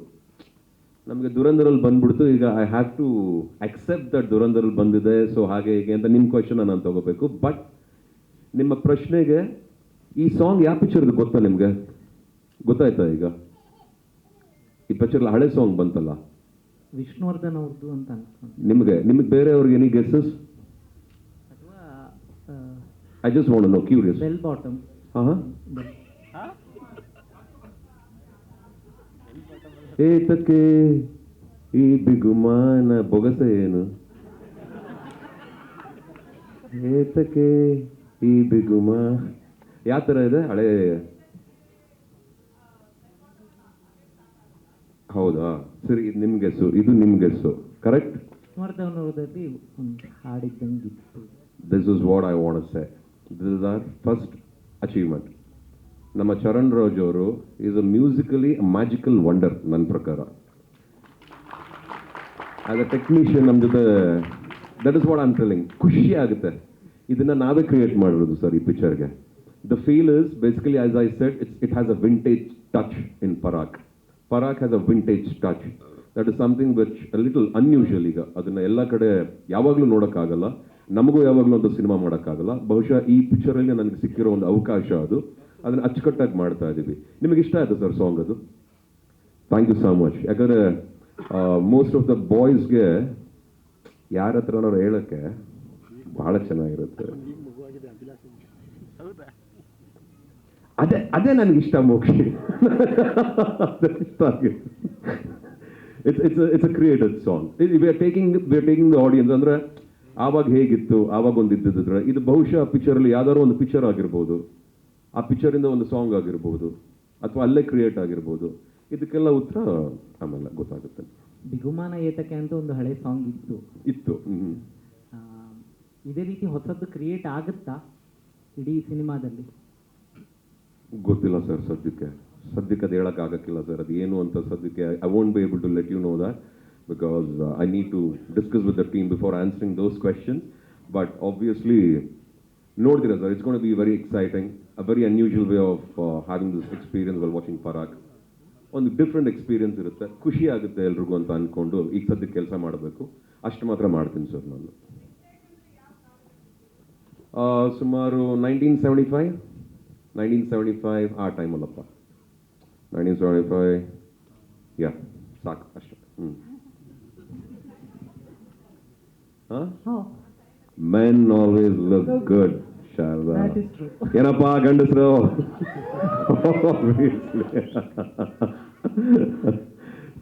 ನಮಗೆ ದುರಂದರಲ್ಲಿ ಬಂದ್ಬಿಡ್ತು. ಈಗ I have to accept that ದುರಂದರಲ್ಲಿ ಬಂದಿದೆ. ಸೊ ಹಾಗೆ ಹೀಗೆ ಅಂತ ನಿಮ್ಮ ಕ್ವಶನ್ ನಾನು ತಗೋಬೇಕು. ಬಟ್ ನಿಮ್ಮ ಪ್ರಶ್ನೆಗೆ ಈ ಸಾಂಗ್ ಯಾವ ಪಿಕ್ಚರ್ದು ಗೊತ್ತಾ ನಿಮಗೆ? ಗೊತ್ತಾಯ್ತಾ? ಈಗ ಈ ಪಿಕ್ಚರ್ ಹಳೆ ಸಾಂಗ್ ಬಂತಲ್ಲ, ವಿಷ್ಣುವರ್ಧನ್ ಅವ್ರದ್ದು ಅಂತ ಅನ್ಸ್ಕೊಂಡು. ನಿಮಗೆ ಬೇರೆಯವ್ರಿಗೆ ಎನಿ ಗೆಸ್ಸಸ್? ಅಥವಾ I just want to know, curious. Bell bottom. ಏತಕ್ಕೆ ಈ ಬಿಗುಮಾನ ಬೊಗಸೆ ಏನು? ಏತಕ್ಕೆ ಈ ಬಿಗುಮ ಯಾವ ಥರ ಇದೆ? ಹಳೆ ಹೌದಾ? ಸರಿ, ಇದು ನಿಮ್ಮ ಗೆಸ್ಸು, ಇದು ನಿಮ್ಮ ಗೆಸ್ಸು. ಕರೆಕ್ಟ್. ವಿಷ್ಣುವರ್ಧನ್ ಅವರದಲ್ಲಿ ಒಂದು ಹಾಡಿದ್ದಂಗಿತ್ತು. This is what I want to say. This is our first achievement. ನಮ್ಮ ಚರಣ್ ರಾಜ್ ಅವರು is a musically magical wonder ನನ್ನ ಪ್ರಕಾರ. ಆಸ್ ಅ ಟೆಕ್ನಿಷಿಯನ್ ನಮ್ಮ ಜೊತೆ, that is what I am telling. ಖುಷಿ ಆಗುತ್ತೆ. ಇದನ್ನ ನಾವೇ ಕ್ರಿಯೇಟ್ ಮಾಡಿರೋದು ಸರ್ ಈ ಪಿಕ್ಚರ್ಗೆ. The feel is basically, as I said, it has a vintage touch in Parak. Parak has a vintage touch. That is something which little unusual. ಈಗ ಅದನ್ನ ಎಲ್ಲ ಕಡೆ ಯಾವಾಗಲೂ ನೋಡೋಕ್ಕಾಗಲ್ಲ, ನಮಗೂ ಯಾವಾಗಲೂ ಒಂದು ಸಿನಿಮಾ ಮಾಡೋಕ್ಕಾಗಲ್ಲ. ಬಹುಶಃ ಈ ಪಿಕ್ಚರಲ್ಲಿ ನನಗೆ ಸಿಕ್ಕಿರೋ ಒಂದು ಅವಕಾಶ ಅದು. ಅದನ್ನು ಅಚ್ಚುಕಟ್ಟಾಗಿ ಮಾಡ್ತಾ ಇದ್ದೀವಿ. ನಿಮಗೆ ಇಷ್ಟ ಆಯ್ತು ಸರ್ ಸಾಂಗ್ ಅದು? Thank you so much. ಯಾಕಂದರೆ ಮೋಸ್ಟ್ ಆಫ್ ದ ಬಾಯ್ಸ್ಗೆ ಯಾರ ಹತ್ರನಾರು ಹೇಳೋಕ್ಕೆ ಭಾಳ ಚೆನ್ನಾಗಿರುತ್ತೆ. ಅದೇ ನನಗೆ ಇಷ್ಟ ಮೋಕ್ಷಿ. ಇಷ್ಟ ಆಗಿದೆ. It's a created song. We are taking the audience. ಅಂದ್ರೆ ಆವಾಗ ಹೇಗಿತ್ತು, ಆವಾಗ ಒಂದು ಇದ್ದಿದ್ರೆ ಇದು ಬಹುಶಃ ಪಿಕ್ಚರಲ್ಲಿ ಯಾವ್ದಾದ್ರು ಒಂದು ಪಿಕ್ಚರ್ ಆಗಿರ್ಬೋದು, ಆ ಪಿಕ್ಚರಿಂದ ಒಂದು ಸಾಂಗ್ ಆಗಿರ್ಬೋದು, ಅಥವಾ ಅಲ್ಲೇ ಕ್ರಿಯೇಟ್ ಆಗಿರ್ಬೋದು. ಇದಕ್ಕೆಲ್ಲ ಉತ್ತರ ಆಮೇಲೆ ಗೊತ್ತಾಗುತ್ತೆ. ಬಿಗುಮಾನ ಏತಕ್ಕೆ ಅಂತ ಒಂದು ಹಳೆ ಸಾಂಗ್ ಇತ್ತು. ಆ, ಇದೇ ರೀತಿ ಹೊಸದು ಕ್ರಿಯೇಟ್ ಆಗುತ್ತಾ ಇಡೀ ಸಿನಿಮಾದಲ್ಲಿ? ಗೊತ್ತಿಲ್ಲ ಸರ್, ಸದ್ಯಕ್ಕೆ ಅದು ಹೇಳೋಕ್ಕಾಗಕ್ಕಿಲ್ಲ ಸರ್. ಅದು ಏನು ಅಂತ ಸದ್ಯಕ್ಕೆ I won't be able to let you know that, because I need to discuss with the team before answering those questions. But obviously ನೋಡ್ತೀರಾ sir, it's gonna be very exciting, a very unusual way of having this experience while watching Parag. ಒಂದು different experience ಇರುತ್ತೆ, ಖುಷಿ ಆಗುತ್ತೆ ಎಲ್ರಿಗೂ ಅಂತ ಅಂದ್ಕೊಂಡು ಈಗ ಸದ್ಯಕ್ಕೆ ಕೆಲಸ ಮಾಡಬೇಕು. ಅಷ್ಟು ಮಾತ್ರ ಮಾಡ್ತೀನಿ ಸರ್ ನಾನು. ಸುಮಾರು 1975 ಆ ಟೈಮಲ್ಲಪ್ಪ. 1975 ಯಾ ಸಾಕು ಅಷ್ಟೇ. Men always look good Sharada. ಏನಪ್ಪ ಗಂಡಸರು?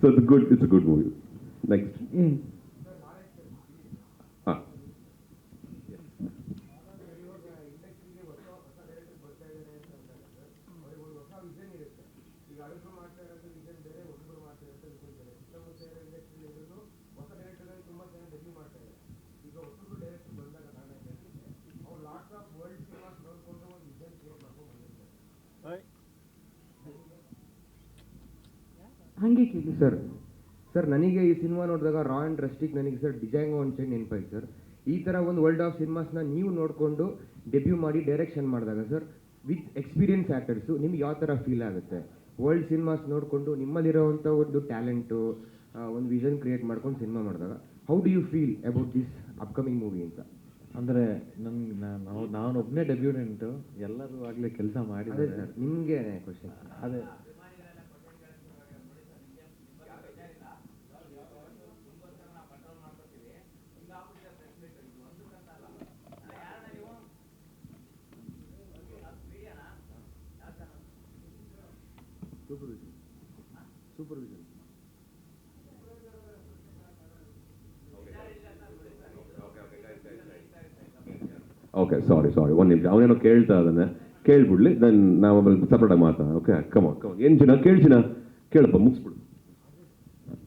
So it's a good movie. Next. ಹಂಗೆ ಕೇಳಿ ಸರ್ ನನಗೆ ಈ ಸಿನಿಮಾ ನೋಡಿದಾಗ ರಾ ಆ್ಯಂಡ್ ರಸ್ಟಿಕ್ ನನಗೆ ಸರ್ ಡಿಜಾಂಗೋ ಅನ್ಚೇಂಜ್ ನೆನಪಾಯ್ತು ಸರ್. ಈ ಥರ ಒಂದು ವರ್ಲ್ಡ್ ಆಫ್ ಸಿನಿಮಾಸ್ನ ನೀವು ನೋಡಿಕೊಂಡು ಡೆಬ್ಯೂ ಮಾಡಿ ಡೈರೆಕ್ಷನ್ ಮಾಡಿದಾಗ ಸರ್, ವಿತ್ ಎಕ್ಸ್ಪೀರಿಯನ್ಸ್ ಆ್ಯಕ್ಟರ್ಸು ನಿಮ್ಗೆ ಯಾವ ಥರ ಫೀಲ್ ಆಗುತ್ತೆ? ವರ್ಲ್ಡ್ ಸಿನಿಮಾಸ್ ನೋಡಿಕೊಂಡು ನಿಮ್ಮಲ್ಲಿರೋವಂಥ ಒಂದು ಟ್ಯಾಲೆಂಟು, ಒಂದು ವಿಷನ್ ಕ್ರಿಯೇಟ್ ಮಾಡ್ಕೊಂಡು ಸಿನಿಮಾ ಮಾಡಿದಾಗ how do you feel about this upcoming movie ಅಂತ? ಅಂದರೆ ನಾನು ಒಬ್ಬನೇ ಡೆಬ್ಯೂಟೆಂಟು, ಎಲ್ಲರೂ ಆಗಲೇ ಕೆಲಸ ಅದೇ ಮಾಡಿದ್ದಾರೆ. ಸರ್ ನಿಮಗೆ ಕ್ವಶನ್. ಅದೇ ಸೂಪರ್ವಿಷನ್. ಓಕೆ, ಸಾರಿ ಒಂದು ನಿಮಿಷ, ಅವನೇನೋ ಕೇಳ್ತಾ ಅದನ್ನ ಕೇಳ್ಬಿಡ್ಲಿ, ದೆನ್ ನಾವು ಸಪ್ರೇಟಾಗಿ ಮಾತಾಡ. ಓಕೆ, ಕಮ ಏನು ಚಿನ್ನ ಕೇಳ್ಚಿನ ಕೇಳಪ್ಪ, ಮುಗಿಸ್ಬಿಡು.